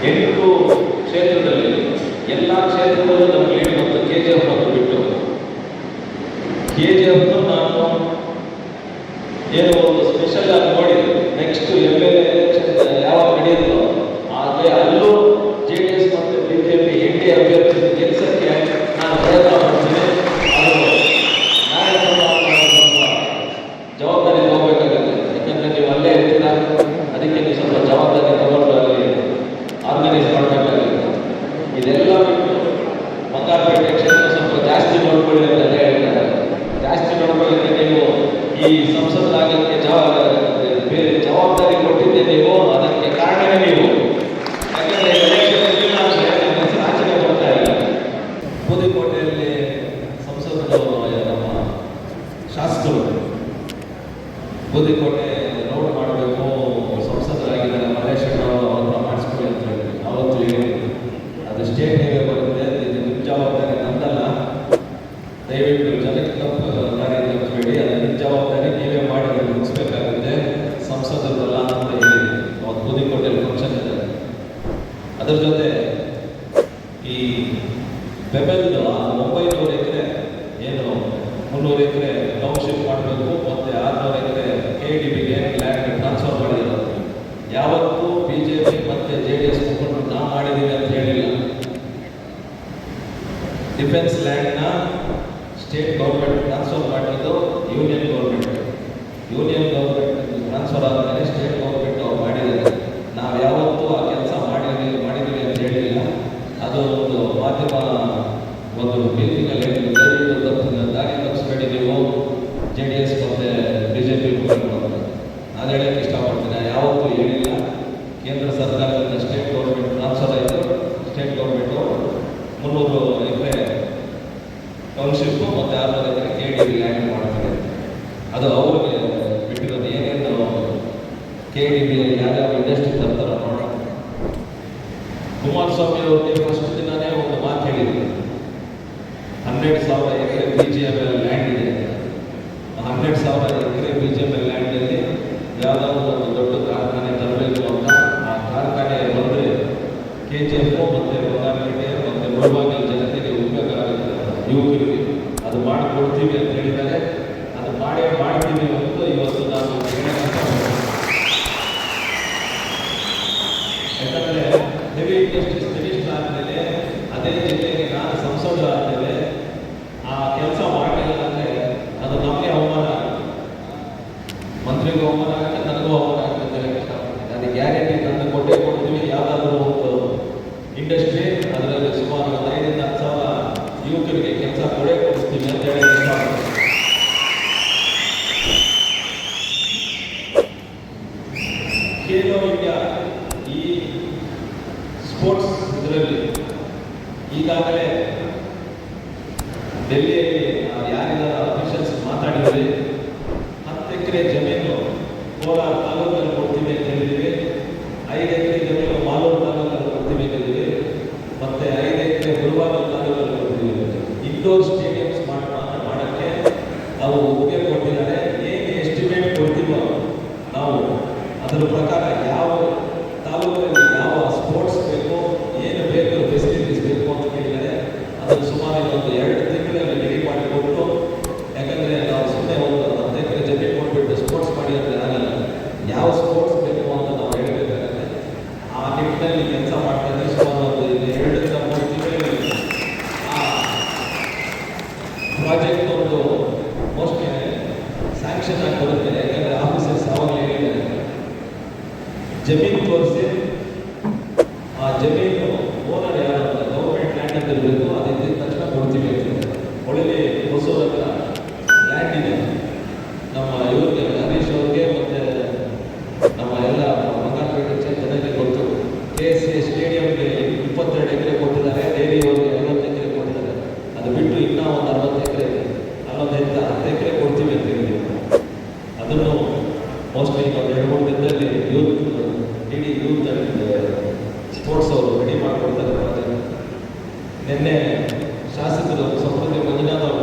8 ಕ್ಷೇತ್ರದಲ್ಲಿ ಎಲ್ಲ ಕ್ಷೇತ್ರದಲ್ಲೂ ನಮಗೆ ಲೀಡ್ ಮತ್ತು KGF ಮತ್ತು ಬಿಟ್ಟು KGF ನಾನು ಏನು ಒಂದು ಸ್ಪೆಷಲ್ ಆಗಿ ನೋಡಿ ನೆಕ್ಸ್ಟ್ MLA ಎಲೆಕ್ಷನ್ ಯಾವಾಗ ನಡೆಯುತ್ತೋ ಆದರೆ ಅಲ್ಲೂ JDS ಮತ್ತು BJP NDA ಅಭ್ಯರ್ಥಿ ಗೆಲ್ಲಿಸಕ್ಕೆ ನಾನು ಪ್ರಯತ್ನ ಮಾಡ್ತೀನಿ. ಅದು ಜವಾಬ್ದಾರಿ ತಗೋಬೇಕಾಗುತ್ತೆ. ಯಾಕಂದ್ರೆ ನೀವು ಅಲ್ಲೇ ಇರ್ತೀರ, ಅದಕ್ಕೆ ನೀವು ಸ್ವಲ್ಪ ಜವಾಬ್ದಾರಿ ತಗೊಂಡು ಅಲ್ಲಿ ಆರ್ಗನೈಸ್ ಮಾಡಬೇಕಾಗುತ್ತೆ. ಇದೆಲ್ಲ ಬಿಟ್ಟು ಬಂಗಾರಪೇಟೆ ಕ್ಷೇತ್ರ ಸ್ವಲ್ಪ ಜಾಸ್ತಿ ನೋಡ್ಕೊಳ್ಳಿ ಅಂತೆಲ್ಲ ಹೇಳ್ತಾರೆ. ಜಾಸ್ತಿ ನೋಡ್ಕೊಳ್ಳಿಕ್ಕೆ ನೀವು ಈ ಸಂಸದರಾಗಕ್ಕೆ ಜವಾಬ್ದಾರಿ ಕೊಟ್ಟಿದ್ದೆ ನೀವು, ಅದಕ್ಕೆ ಕಾರಣವೇ ನೀವು. ಯಾಕಂದ್ರೆ ಎಲೆಕ್ಷನಲ್ಲಿ ನಾವು ಆಚರಣೆ ಬರ್ತಾ ಇಲ್ಲ. ಬೂದಿಕೋಟೆಯಲ್ಲಿ ಸಂಸದರು ನಮ್ಮ ಶಾಸಕರು ಬೂದಿಕೋಟೆ ರೋಡ್ ಮಾಡಬೇಕು, ಸಂಸದರಾಗಿದ್ದಾರೆ ಮಹೇಶ್ ಅವರು ಅವ್ರನ್ನ ಮಾಡಿಸ್ಕೊಳ್ಳಿ ಅಂತ ಹೇಳಿ ಅವತ್ತು ಹೇಳಿ, ಅದು ಸ್ಟೇಟ್ ಹೈವೇ ಬರುತ್ತೆ, ಇದು ನಿಮ್ಮ ಜವಾಬ್ದಾರಿ ನಂದಲ್ಲ, ದಯವಿಟ್ಟು ಜನಕ್ಕೆ ತಪ್ಪು ದಾರಿ ತಪ್ಪಬೇಡಿ, ಅದು ನಿಮ್ಮ ಜವಾಬ್ದಾರಿ, ನೀವೇ ಮಾಡಿ ಮುಗಿಸ್ಬೇಕಾಗುತ್ತೆ, ಸಂಸದರಲ್ಲ ಅಂತ ಹೇಳಿ ಅವತ್ತು ಬೂದಿಕೋಟೆಯಲ್ಲಿ ಫಂಕ್ಷನ್ ಇದೆ. ಅದರ ಜೊತೆ ಈ ಬೆಬೆಲ್ದು 900 ಎಕರೆ ಏನು 300 ಎಕರೆ ಟೌನ್ಶಿಪ್ ಮಾಡಬೇಕು ಮತ್ತು 600 ಎಕರೆ KDBಗೆ ಲ್ಯಾಂಡ್ ಟ್ರಾನ್ಸ್ಫರ್ ಮಾಡಿರೋದು ಯಾವತ್ತೂ BJP ಮತ್ತು JDS ಮುಖಂಡರು ನಾವು ಮಾಡಿದ್ದೀವಿ ಅಂತ ಹೇಳಿಲ್ಲ. ಡಿಫೆನ್ಸ್ ಲ್ಯಾಂಡ್ನ ಸ್ಟೇಟ್ ಗೌರ್ಮೆಂಟ್ ಟ್ರಾನ್ಸ್ಫರ್ ಮಾಡಿರೋದು ಯೂನಿಯನ್ ಗೌರ್ಮೆಂಟ್ ಟ್ರಾನ್ಸ್ಫರ್ ಆದಮೇಲೆ ಸ್ಟೇಟ್ ಗೌರ್ಮೆಂಟ್ ಅವ್ರು ಮಾಡಿದ್ದಾರೆ. ನಾವು ಯಾವತ್ತೂ ಆ ಕೆಲಸ ಮಾಡಿದ್ದೀವಿ ಅಂತ ಹೇಳಿಲ್ಲ. ಅದು ಒಂದು ಮಾಧ್ಯಮ ಒಂದು ಮೀಟಿಂಗಲ್ಲಿ ದಯವಿಟ್ಟು ದಾರಿ ತಪ್ಪಿಸ್ಬೇಡಿ ನೀವು JDS ಮತ್ತು BJP ಮುಖಂಡರು. ನಾನು ಹೇಳಕ್ಕೆ ಇಷ್ಟಪಡ್ತೀನಿ, ಯಾವತ್ತೂ ಹೇಳಿಲ್ಲ. ಕೇಂದ್ರ ಸರ್ಕಾರದಿಂದ ಸ್ಟೇಟ್ ಗೌರ್ಮೆಂಟ್ ಟ್ರಾನ್ಸ್ಫರ್ ಆಯಿತು, ಸ್ಟೇಟ್ ಗೌರ್ಮೆಂಟು 300 ಎಕರೆ ಟೌನ್ಶಿಪ್ಪು ಮತ್ತು 600 ಎಕರೆ KDB ಲ್ಯಾಂಡ್ ಮಾಡ್ತಾರೆ. ಅದು ಅವ್ರಿಗೆ ಬಿಟ್ಟಿರೋದು. ಏನೇನು KDBಯಲ್ಲಿ ಯಾವ್ಯಾವ ಇಂಡಸ್ಟ್ರಿ ತರ್ತಾರೋ ನೋಡಿ. ಕುಮಾರಸ್ವಾಮಿ ಅವ್ರಿಗೆ ಫಸ್ಟ್ ದಿನನೇ ಒಂದು ಮಾತು ಹೇಳಿದ್ರು, 12,000 ಎಕರೆ BGML ಲ್ಯಾಂಡ್ ಇದೆ. 12,000 ಎಕರೆ BGML ಲ್ಯಾಂಡಲ್ಲಿ ಯಾವುದಾದ್ರು ಒಂದು ದೊಡ್ಡ ಕಾರ್ಖಾನೆ ತರಬೇಕು ಅಂತ. ಆ ಕಾರ್ಖಾನೆ ಬಂದರೆ KGF ಮತ್ತು ಬಂಗಾರಪೇಟೆ ಮತ್ತು ಮುಳಬಾಗಿಲು ಜನತೆಗೆ ಉಪಯೋಗ ಆಗುತ್ತೆ, ಯುವಕರಿಗೆ ಅದು ಮಾಡಿಕೊಡ್ತೀವಿ ಅಂತ ಹೇಳಿದ್ದಾರೆ. ಅದು ಮಾಡ್ತೀವಿ ಅಂತ ಇವತ್ತು ನಾನು ಯಾಕಂದರೆ ಹೆವಿ ಇಂಡಸ್ಟ್ರೀಸ್ ಮಿನಿಸ್ಟರ್ ಆದಮೇಲೆ ಅದೇ ಜಿಲ್ಲೆಗೆ ನಾನು ಸಂಸದ ಆದಮೇಲೆ ಆ ಕೆಲಸ ಮಾಡಲಿಲ್ಲ ಅಂದರೆ ಅದು ನಮಗೆ ಅವಮಾನ ಆಗುತ್ತೆ, ಮಂತ್ರಿಗೂ ಅವಮಾನ ಆಗುತ್ತೆ, ನನಗೂ ಅವಮಾನ ಆಗುತ್ತೆ ಅಂತ ಹೇಳಕ್ಕೆ ಇಷ್ಟಪಡ್ತೀನಿ. ಅದು ಗ್ಯಾರಂಟಿ ತಂದು ಕೊಡ್ತೀವಿ. ಯಾವುದಾದ್ರೂ ಒಂದು ಇಂಡಸ್ಟ್ರಿ ಅದರಲ್ಲಿ ಸುಮಾರು 5,000 ರಿಂದ 10,000 ಯುವಕರಿಗೆ ಕೆಲಸ ಕೊಡಿಸ್ತೀವಿ ಅಂತ ಹೇಳಿ ಇಷ್ಟಪಡ್ತೀನಿ. ಖೇಲೋ ಇಂಡಿಯಾ ಈ ಸ್ಪೋರ್ಟ್ಸ್ ಇದರಲ್ಲಿ ಈಗಾಗಲೇ ಡೆಲ್ಲಿಯಲ್ಲಿ ಯಾರಿದ್ದಾರೆ ಅಫಿಷಿಯಲ್ಸ್ ಮಾತಾಡಿದ್ವಿ. 10 ಎಕರೆ ಜಮೀನು ಕೋಲಾರ ತಾಲೂಕಲ್ಲಿ ಕೊಡ್ತೀವಿ ಅಂತ ಹೇಳಿದ್ವಿ. 5 ಎಕರೆ ಜಮೀನು ಮಾಲೂರು ತಾಲೂಕಲ್ಲಿ ಕೊಡ್ತೀವಿ ಅಂತ ಹೇಳಿದ್ವಿ. ಮತ್ತು 5 ಎಕರೆ ಗುರುವಾರ ತಾಲೂಕಲ್ಲಿ ಕೊಡ್ತೀವಿ. ಇಂಡೋರ್ ಸ್ಟೇಡಿಯಮ್ಸ್ ಮಾಡೋಕ್ಕೆ ನಾವು ಒಪ್ಪಿಗೆ ಕೊಟ್ಟಿದ್ದಾರೆ. ಏನು ಎಸ್ಟಿಮೇಟ್ ಕೊಡ್ತೀವೋ ನಾವು ಅದರ ಪ್ರಕಾರ ಯಾವ ತಾಲೂಕಲ್ಲಿ ಯಾವ ಸ್ಪೋರ್ಟ್ಸ್ ಬೇಕು, ಏನು ಬೇಕು ಫೆಸಿಲಿಟೀಸ್ ಬೇಕು ಅಂತ ಕೇಳಿದರೆ ಅದನ್ನು ಸುಮಾರು ಒಂದು 2 ತಿಂಗಳಲ್ಲಿ ರೆಡಿ ಮಾಡಿಕೊಟ್ಟು, ಯಾಕಂದರೆ ನಾವು ಸುಮ್ಮನೆ ಒಂದು 10 ಎಕರೆ ಜಮೀನು ಕೊಟ್ಬಿಟ್ಟು ಸ್ಪೋರ್ಟ್ಸ್ ಮಾಡಿ ಅಂದರೆ ಆಗಲ್ಲ. ಯಾವ ಸ್ಪೋರ್ಟ್ಸ್ ಬೇಕು ಅಂತ ನಾವು ಹೇಳಬೇಕಾಗುತ್ತೆ. ಆ ನಿಟ್ಟಿನಲ್ಲಿ ಕೆಲಸ ಮಾಡ್ತಾರೆ. ಸುಮಾರು ಒಂದು 2 ರಿಂದ 3 ತಿಂಗಳಲ್ಲಿ ಆ ಪ್ರಾಜೆಕ್ಟ್ ಒಂದು ಮೋಸ್ಟ್ಲಿ ಸ್ಯಾಂಕ್ಷನ್ ಆಗಿ ಬರುತ್ತೆ. ಯಾಕಂದರೆ ಆಫೀಸರ್ಸ್ ಆವಾಗಲೇ ಹೇಳಿದ್ದಾರೆ, ಜಮೀನು ತೋರಿಸಿ ಆ ಜಮೀನು ಓನರ್ ಯಾರು ಅಂತ ಗೌರ್ಮೆಂಟ್ ಲ್ಯಾಂಡ್ ಅಂತ ಇರಬೇಕು, ಅದಿದ್ದ ತಕ್ಷಣ ಕೊಡ್ತೀವಿ ಅಂತ. ಒಳ್ಳೆ ಹೊಸೂರ ಹತ್ರ ಲ್ಯಾಂಡ್ ಇದೆ ನಮ್ಮ ಇವ್ರಿಗೆ, ಹರೀಶ್ ಅವ್ರಿಗೆ ಮತ್ತು ನಮ್ಮ ಎಲ್ಲ ಬಂಗಾರಪೇಟೆ ಜನಕ್ಕೆ ಗೊತ್ತು. KSA ಸ್ಟೇಡಿಯಂಗೆ 22 ಎಕರೆ ಕೊಟ್ಟಿದ್ದಾರೆ, ಡೈರಿ ಅವ್ರಿಗೆ 50 ಎಕರೆ ಕೊಟ್ಟಿದ್ದಾರೆ. ಅದು ಬಿಟ್ಟು ಇನ್ನೂ ಒಂದು 60 ಎಕರೆ ಇದೆ. ಅಲ್ಲೊಂದು 10 ಎಕರೆ ಕೊಡ್ತೀವಿ ಅಂತ ಹೇಳಿದ್ವಿ. ಅದನ್ನು ಮೋಸ್ಟ್ಲಿ ಒಂದು 2-3 ದಿನದಲ್ಲಿ ಇಡೀ ಯೂತ್ ಸ್ಪೋರ್ಟ್ಸ್ ಅವರು ರೆಡಿ ಮಾಡಿಕೊಡ್ತಾರೆ. ನಿನ್ನೆ ಶಾಸಕರು ಸಮೃದ್ಧಿ ಮಂಜುನಾಥ್ ಅವರು